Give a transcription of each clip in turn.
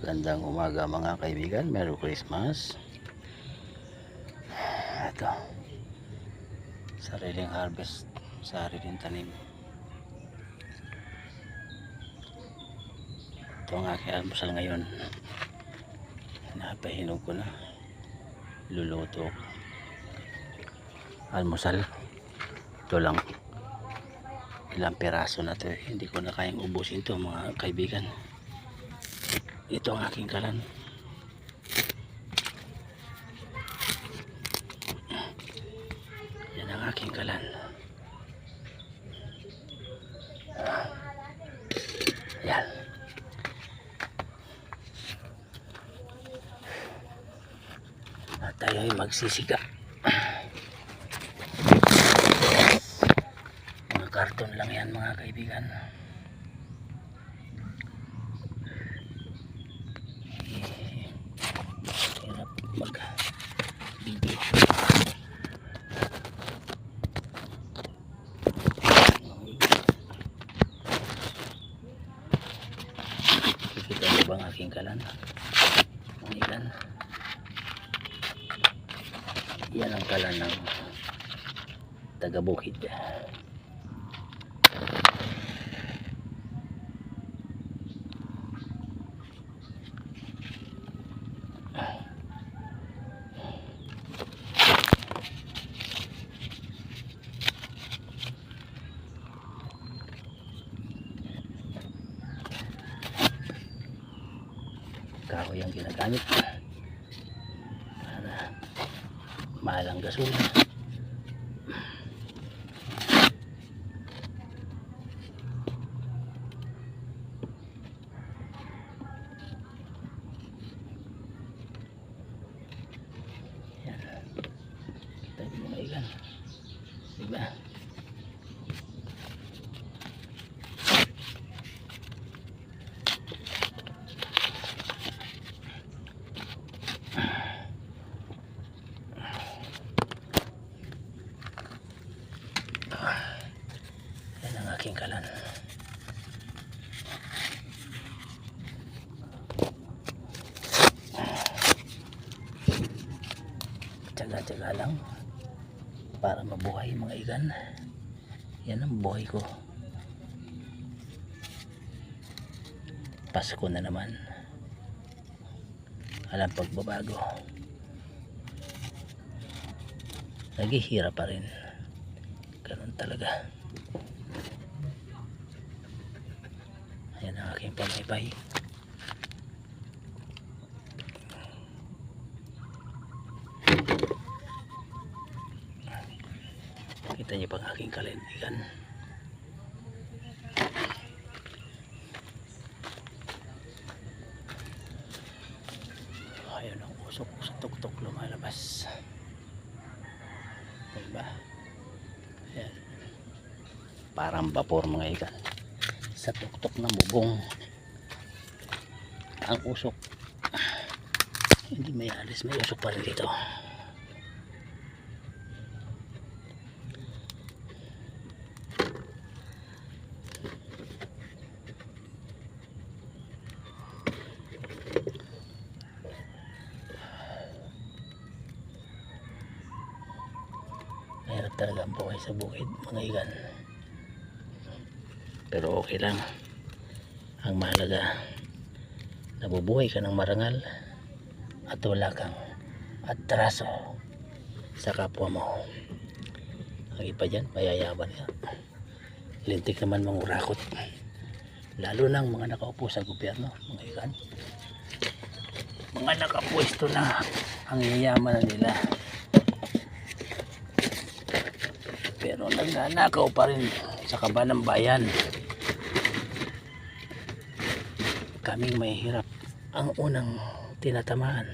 Magandang umaga mga kaibigan, Merry Christmas. Ito, sariling harvest, sariling tanim. Ito ang aking almusal ngayon. Napahinog ko na, luluto almusal. Ito lang, ilang piraso na ito, hindi ko na kayang ubusin ito mga kaibigan. Ito ang aking kalan. Yan ang aking kalan. Yan. At tayo ay magsisiga. Mga karton lang yan mga kaibigan. Mag-video. Kikita niyo ba ang aking kalan? Ilan? Yan ang kalan ng taga-bukid. Kahoy ang ginagamit para mahal ang gasol. Yan, kita nyo mga ikan, diba? Yan ang aking kalan. Tsaga-tsaga lang para mabuhay mga ikan. Yan ang buhay ko. Pasko na naman, alam pagbabago, naghihirap pa rin. Ganun talaga. Ayan ang aking pamaypay. Kita niyo pang aking kalindigan. Ayan ang usok sa tuktok lumalabas. Diba? Ayan. Parang vapor mga ikan sa tuktok ng bubong. Ang usok hindi may alis, may usok pa rin dito. Mahirap talaga ang buhay sa bukid mga ikan, pero okay lang. Ang mahalaga, nabubuhay ka ng marangal at wala kang atraso sa kapwa mo. Ang iba dyan, mayayaman ka, lintik naman mangurakot, lalo ng mga nakaupo sa gobyerno mga ikan. Mga nakapwesto na, ang yayaman na nila, pero nagnanakaw pa rin sa kaba ng bayan. Kaming may hirap ang unang tinatamaan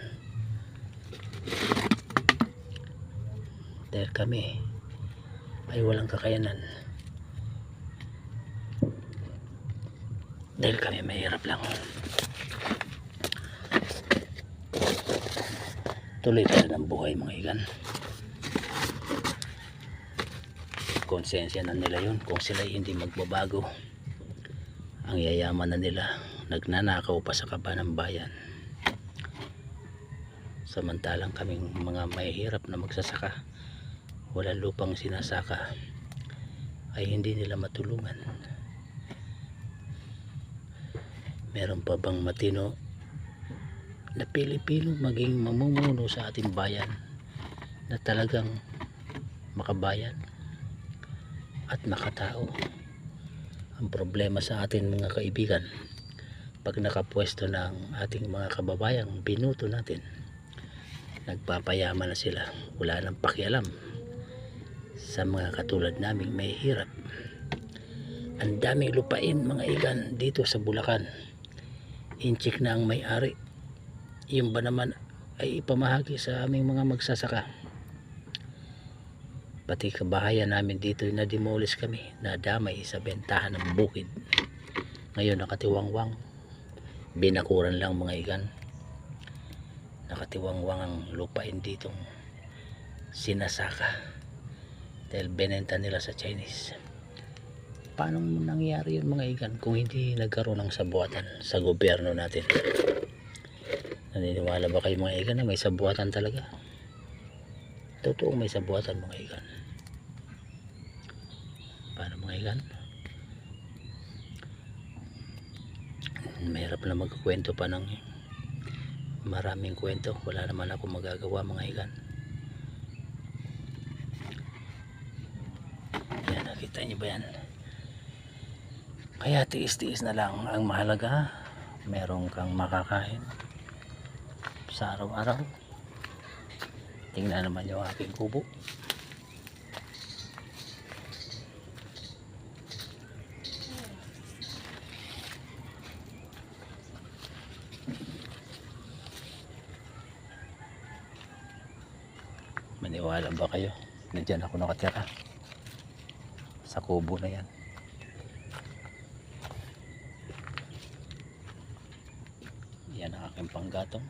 dahil kami ay walang kakayanan, dahil kami mahirap lang. Tuloy pa rin ang buhay mga ikan. Konsensya na nila yun kung sila hindi magbabago. Ang yayaman na nila nagnanakaw pa sa kaba ng bayan, samantalang kaming mga mahihirap na magsasaka, walang lupang sinasaka, ay hindi nila matulungan. Meron pa bang matino na Pilipino maging mamumuno sa ating bayan na talagang makabayan at makatao? Ang problema sa atin mga kaibigan, pag nakapwesto na ang ating mga kababayang binuto natin, nagpapayaman na sila, wala nang pakialam sa mga katulad naming may hirap. Ang daming lupain mga igan dito sa Bulacan, inchik na ang may-ari, yung ba naman ay ipamahagi sa aming mga magsasaka. Pati kabahayan namin dito na demolish kami, nadamay sa bentahan ng bukid. Ngayon nakatiwangwang, binakuran lang mga igan, nakatiwangwang ang lupain ditong sinasaka dahil benenta nila sa Chinese. Paano nangyari yun mga igan kung hindi nagkaroon ng sabuatan sa gobyerno natin? Naniniwala ba kayo mga igan na may sabuatan talaga? Totoo may sabuatan mga igan. Paano mga igan? Mahirap na magkukwento pa ng maraming kwento, wala naman ako magagawa mga igan. Yan, nakita niyo ba yan? Kaya tiis-tiis na lang, ang mahalaga meron kang makakain sa araw-araw. Tingnan naman yung aking kubo. Maniwala ba kayo na dyan ako nakatira sa kubo na yan? Yan ang aking panggatong.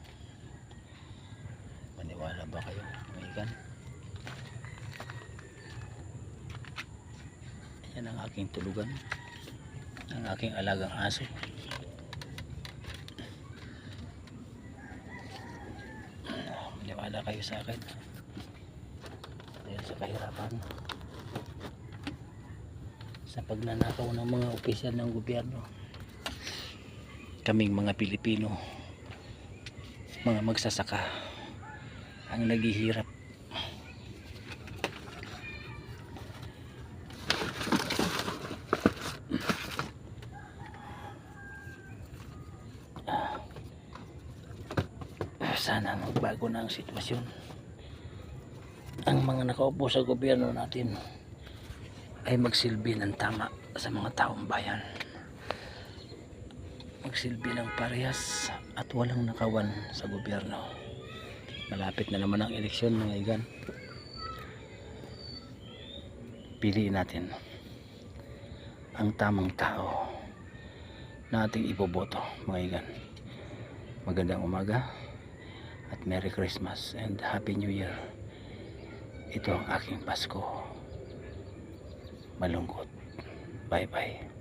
Maniwala ba kayo mga igan? Yan ang aking tulugan, ang aking alagang aso. Maniwala kayo sa akin dahil sa kahirapan, sa pagnanakaw ng mga opisyal ng gobyerno, kaming mga Pilipino, mga magsasaka ang naghihirap. Sana magbago na ang sitwasyon. Ang mga nakaupo sa gobyerno natin ay magsilbi ng tama sa mga taong bayan, magsilbi ng parehas at walang nakawan sa gobyerno. Malapit na naman ang eleksyon mga igan. Piliin natin ang tamang tao na ating iboboto mga igan. Magandang umaga at Merry Christmas and Happy New Year. Ito ang aking Pasko malungkot. Bye bye.